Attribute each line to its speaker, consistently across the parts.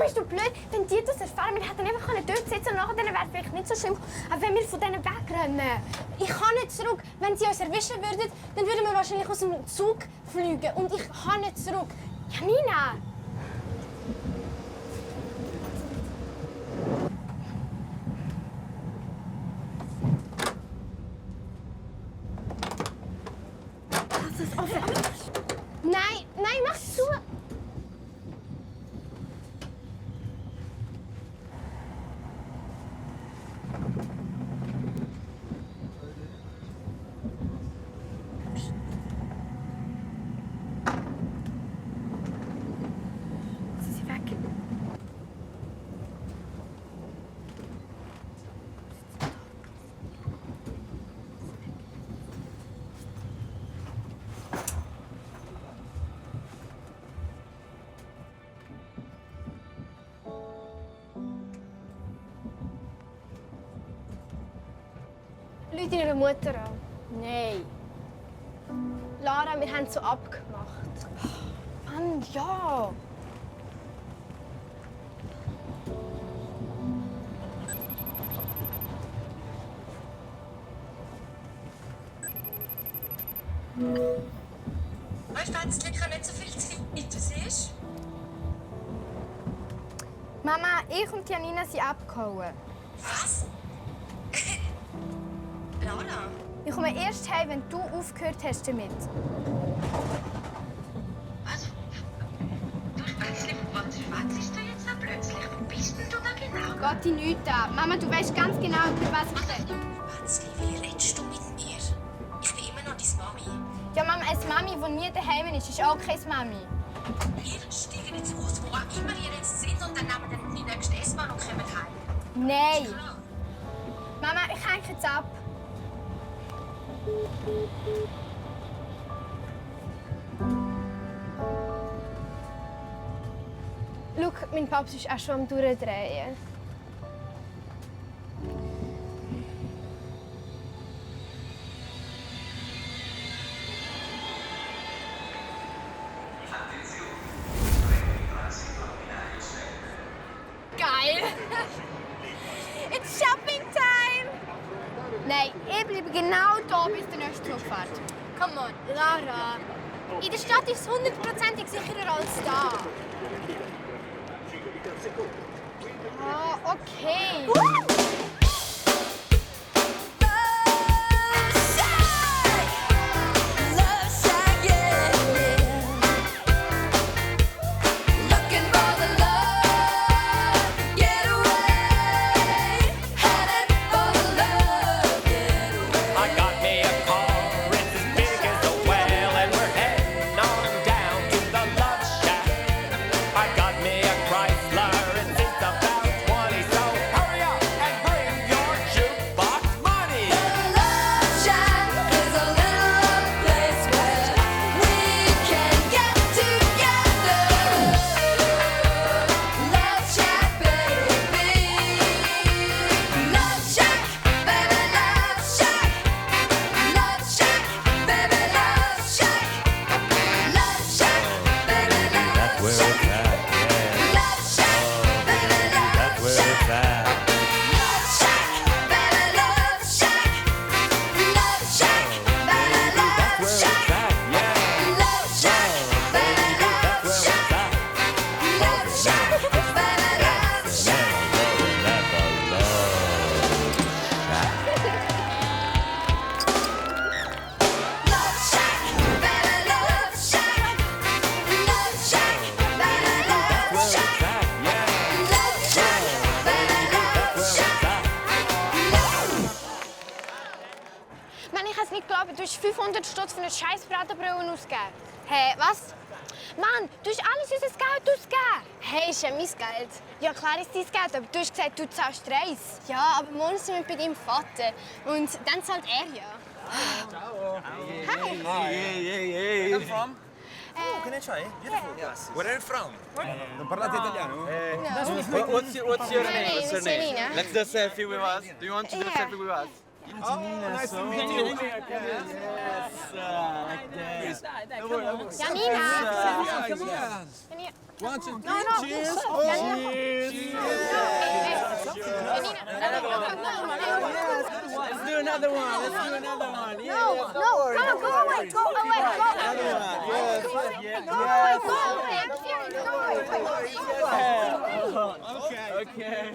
Speaker 1: bist du blöd? Wenn die das erfahren, wir hätten einfach dort sitzen und nachher wäre es vielleicht nicht so schlimm. Aber wenn wir von denen wegrennen. Ich kann nicht zurück. Wenn sie uns erwischen würden, dann würden wir wahrscheinlich aus dem Zug fliegen. Und ich kann nicht zurück. Janina! Lass es offen. Nein, nein, mach zu! Sie sind weg. Leute ihrer Mutter an. Nein. Lara, wir haben es so abgemacht. Mann, ja.
Speaker 2: Weißt du, jetzt liegt nicht so viel Zeit, du siehst?
Speaker 1: Mama, ich und Janina sind abgehauen.
Speaker 2: Was? Lara?
Speaker 1: Ich komme erst heim, wenn du aufgehört hast damit.
Speaker 2: Was? Du Spätzli, was ist da jetzt da plötzlich? Wo bist denn du da genau?
Speaker 1: Geht dich nichts an. Mama, du weißt ganz genau, über was ich rede.
Speaker 2: Spätzli, wie redest du mit mir? Ich bin immer noch deine Mami.
Speaker 1: Ja, Mama, eine Mami, die nie daheim ist auch keine Mami.
Speaker 2: Wir steigen ins Haus, wo auch immer ihr jetzt sind, und dann nehmen wir die nächste S-Bahn und kommen heim.
Speaker 1: Nein.
Speaker 2: Klar.
Speaker 1: Mama, ich hänge jetzt ab. Schau, mein Papa ist auch schon am Durchdrehen. Geil! It's shopping time! Nein, ich bleibe genau hier, bis der nächste Zug fährt. Come on, Lara. In der Stadt ist es 100%ig sicherer als da. Ah, okay.
Speaker 3: I got me a car, it's as big as a well, and we're heading on down to the Love Shack. I got me a Chrysler, and it's about 20, so hurry up and bring your jukebox money. That's where it's at, yeah. That's where it's at. That's where it's at, yeah. That's where it's at.
Speaker 1: Mann, ich kann es nicht glauben, du hast 500 Stutz für eine scheiß Bratenbrille ausgegeben. Hä, was? Mann, du hast alles unser Geld ausgegeben. Hey, ist ja mein Geld. Ja, klar ist dein Geld, aber du hast gesagt, du zahlst Reis. Ja, aber morgen sind wir bei deinem Vater. Und dann zahlt er ja. Hi.
Speaker 4: Where are you from?
Speaker 5: Oh, che ne c'hai? Beautiful.
Speaker 4: Yes.
Speaker 5: Where are you from? Non parlate italiano?
Speaker 4: What's your name? What's your name?
Speaker 1: Selina.
Speaker 4: Let's do a selfie with us. Do you want to do a
Speaker 1: Yeah.
Speaker 4: selfie with us?
Speaker 5: Oh, nice to meet you.
Speaker 4: Yes, like this.
Speaker 1: Janina.
Speaker 5: Cheers.
Speaker 1: Janina.
Speaker 5: 1, 2, 3.
Speaker 1: No, no.
Speaker 5: Cheers.
Speaker 4: Let's do another one. Let's do another one. Yeah,
Speaker 1: No,
Speaker 4: yeah,
Speaker 1: no, come on, go away, go away, go
Speaker 4: another one. Yes.
Speaker 1: Go away, go away, I'm serious, go away.
Speaker 4: Okay. Okay.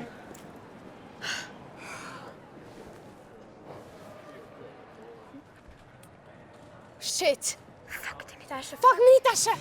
Speaker 1: Shit. Fuck, meine Tasche. Fuck, meine Tasche.